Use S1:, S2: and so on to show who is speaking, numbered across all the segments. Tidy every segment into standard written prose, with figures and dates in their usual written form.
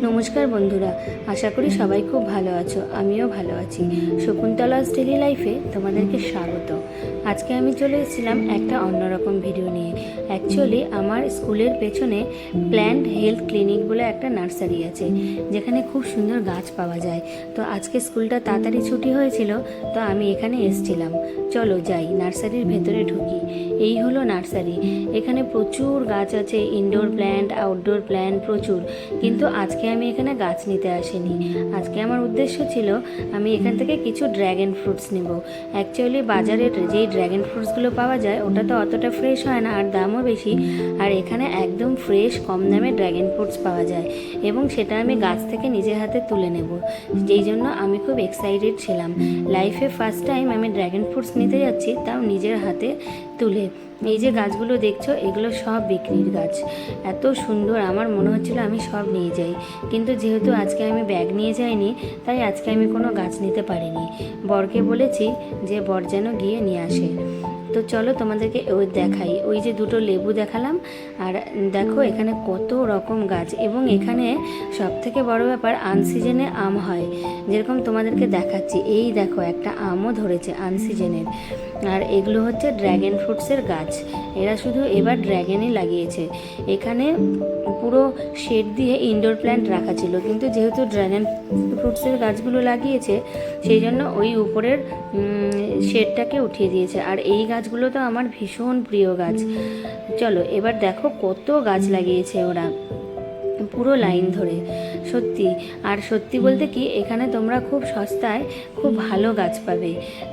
S1: নমস্কার বন্ধুরা, আশা করি সবাই খুব ভালো আছো। আমিও ভালো আছি। শকুন্তলাস ডেলি লাইফে তোমাদেরকে স্বাগত। আজকে আমি চলে এসেছিলাম একটা অন্যরকম ভিডিও নিয়ে। অ্যাকচুয়ালি আমার স্কুলের পেছনে প্ল্যান্ট হেলথ ক্লিনিক বলে একটা নার্সারি আছে, যেখানে খুব সুন্দর গাছ পাওয়া যায়। তো আজকে স্কুলটা তাড়াতাড়ি ছুটি হয়েছিল, তো আমি এখানে এসেছিলাম। চলো যাই, নার্সারির ভেতরে ঢুকি। এই হলো নার্সারি। এখানে প্রচুর গাছ আছে, ইনডোর প্ল্যান্ট, আউটডোর প্ল্যান্ট প্রচুর। কিন্তু আজকে আমি এখানে গাছ নিতে আসিনি। আজকে আমার উদ্দেশ্য ছিল আমি এখান থেকে কিছু ড্র্যাগন ফ্রুটস নেব। অ্যাকচুয়ালি বাজারে যেই ড্র্যাগন ফ্রুটসগুলো পাওয়া যায় ওটা তো অতটা ফ্রেশ হয় না, আর দামও বেশি। আর এখানে একদম ফ্রেশ কম দামে ড্র্যাগন ফ্রুটস পাওয়া যায়, এবং সেটা আমি গাছ থেকে নিজের হাতে তুলে নেব। যেই জন্য আমি খুব এক্সাইটেড ছিলাম। লাইফে ফার্স্ট টাইম আমি ড্র্যাগন ফ্রুটস নিতে যাচ্ছি, তাও নিজের হাতে তুলে। এই যে গাছগুলো দেখছো, এগুলো সব বিক্রির গাছ। এত সুন্দর, আমার মনে হচ্ছিল আমি সব নিয়ে যাই, কিন্তু যেহেতু আজকে আমি ব্যাগ নিয়ে যাইনি, তাই আজকে আমি কোনো গাছ নিতে পারিনি। বরকে বলেছি যে বর যেন গিয়ে নিয়ে আসে। তো চলো তোমাদেরকে ওই দেখাই। ওই যে দুটো লেবু দেখালাম, আর দেখো এখানে কত রকম গাছ। এবং এখানে সব থেকে বড় ব্যাপার, আনসিজনে আম হয়। যেরকম তোমাদেরকে দেখাচ্ছি, এই দেখো একটা আমও ধরেছে আনসিজনের। আর এগুলো হচ্ছে ড্র্যাগন ফ্রুটসের গাছ। এরা শুধু এবার ড্র্যাগনই লাগিয়েছে। এখানে পুরো শেড দিয়ে ইনডোর প্ল্যান্ট রাখা ছিল, কিন্তু যেহেতু ড্র্যাগন ফ্রুটসের গাছগুলো লাগিয়েছে, সেই জন্য ওই উপরের শেডটাকে উঠিয়ে দিয়েছে। আর এই গাছগুলো তো আমার ভীষণ প্রিয় গাছ। চলো এবার দেখো কত গাছ লাগিয়েছে ওরা, পুরো লাইন ধরে। সত্যি, আর সত্যি বলতে কি, এখানে তোমরা খুব সস্তায় খুব ভালো গাছ পাবে।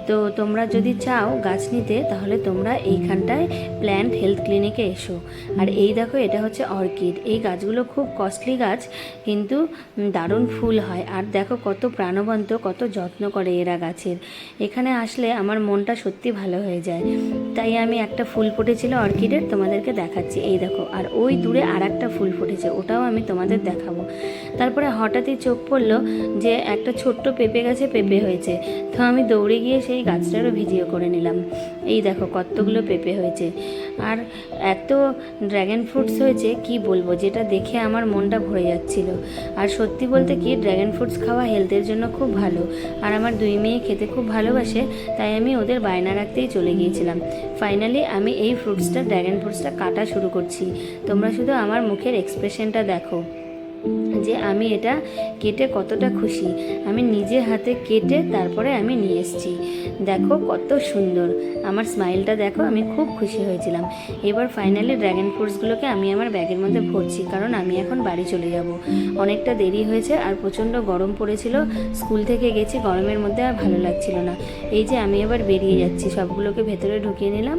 S1: তো তোমরা যদি চাও গাছ নিতে, তাহলে তোমরা এইখানটায় প্ল্যান্ট হেলথ ক্লিনিকে এসো। আর এই দেখো, এটা হচ্ছে অর্কিড। এই গাছগুলো খুব কস্টলি গাছ, কিন্তু দারুণ ফুল হয়। আর দেখো কত প্রাণবন্ত, কত যত্ন করে এরা গাছের। এখানে আসলে আমার মনটা সত্যি ভালো হয়ে যায়। তাই আমি একটা ফুল ফুটেছিল অর্কিডের, তোমাদেরকে দেখাচ্ছি। এই দেখো, আর ওই দূরে আর একটা ফুল ফুটেছে, ওটাও আমি তোমাদের দেখাবো। তারপরে হঠাৎই চোখ পড়লো যে একটা ছোট্ট পেঁপে গাছে পেঁপে হয়েছে। তো আমি দৌড়ে গিয়ে সেই গাছটারও ভিডিও করে নিলাম। এই দেখো কতগুলো পেঁপে হয়েছে, আর এত ড্র্যাগন ফ্রুটস হয়েছে কি বলবো, যেটা দেখে আমার মনটা ভরে যাচ্ছিল। আর সত্যি বলতে কি, ড্র্যাগন ফ্রুটস খাওয়া হেলথের জন্য খুব ভালো। আর আমার দুই মেয়ে খেতে খুব ভালোবাসে, তাই আমি ওদের বায়না রাখতেই চলে গিয়েছিলাম। ফাইনালি আমি এই ড্র্যাগন ফ্রুটসটা কাটা শুরু করছি। তোমরা শুধু আমার মুখের এক্সপ্রেশনটা দেখো যে আমি এটা কেটে কতটা খুশি। আমি নিজে হাতে কেটে তারপরে আমি নিয়ে এসেছি। দেখো কত সুন্দর আমার স্মাইলটা, দেখো আমি খুব খুশি হয়েছিলাম। এবার ফাইনালি ড্র্যাগন ফ্রুটসগুলোকে আমি আমার ব্যাগের মধ্যে ভরছি, কারণ আমি এখন বাড়ি চলে যাব। অনেকটা দেরি হয়েছে, আর প্রচণ্ড গরম পড়েছিল। স্কুল থেকে গেছি, গরমের মধ্যে আর ভালো লাগছিল না। এই যে আমি এবার বেরিয়ে যাচ্ছি, সবগুলোকে ভেতরে ঢুকিয়ে নিলাম।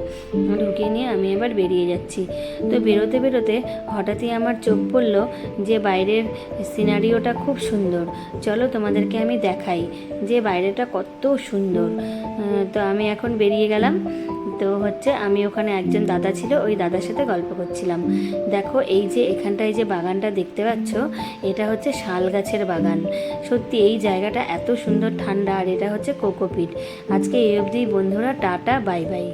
S1: ঢুকিয়ে নিয়ে আমি এবার বেরিয়ে যাচ্ছি। তো বেরোতে বেরোতে হঠাৎই আমার চোখ পড়লো যে বাইরের সিনারিওটা খুব সুন্দর। চলো তোমাদেরকে আমি দেখাই যে বাইরেটা কত সুন্দর। তো আমি এখন বেরিয়ে গেলাম। তো হচ্ছে আমি ওখানে একজন দাদা ছিল, ওই দাদার সাথে গল্প করছিলাম। দেখো এই যে এখানটায় যে বাগানটা দেখতে পাচ্ছ, এটা হচ্ছে শাল গাছের বাগান। সত্যি এই জায়গাটা এত সুন্দর, ঠান্ডা। আর এটা হচ্ছে কোকোপিট। আজকে এই অবধি বন্ধুরা, টাটা, বাই বাই।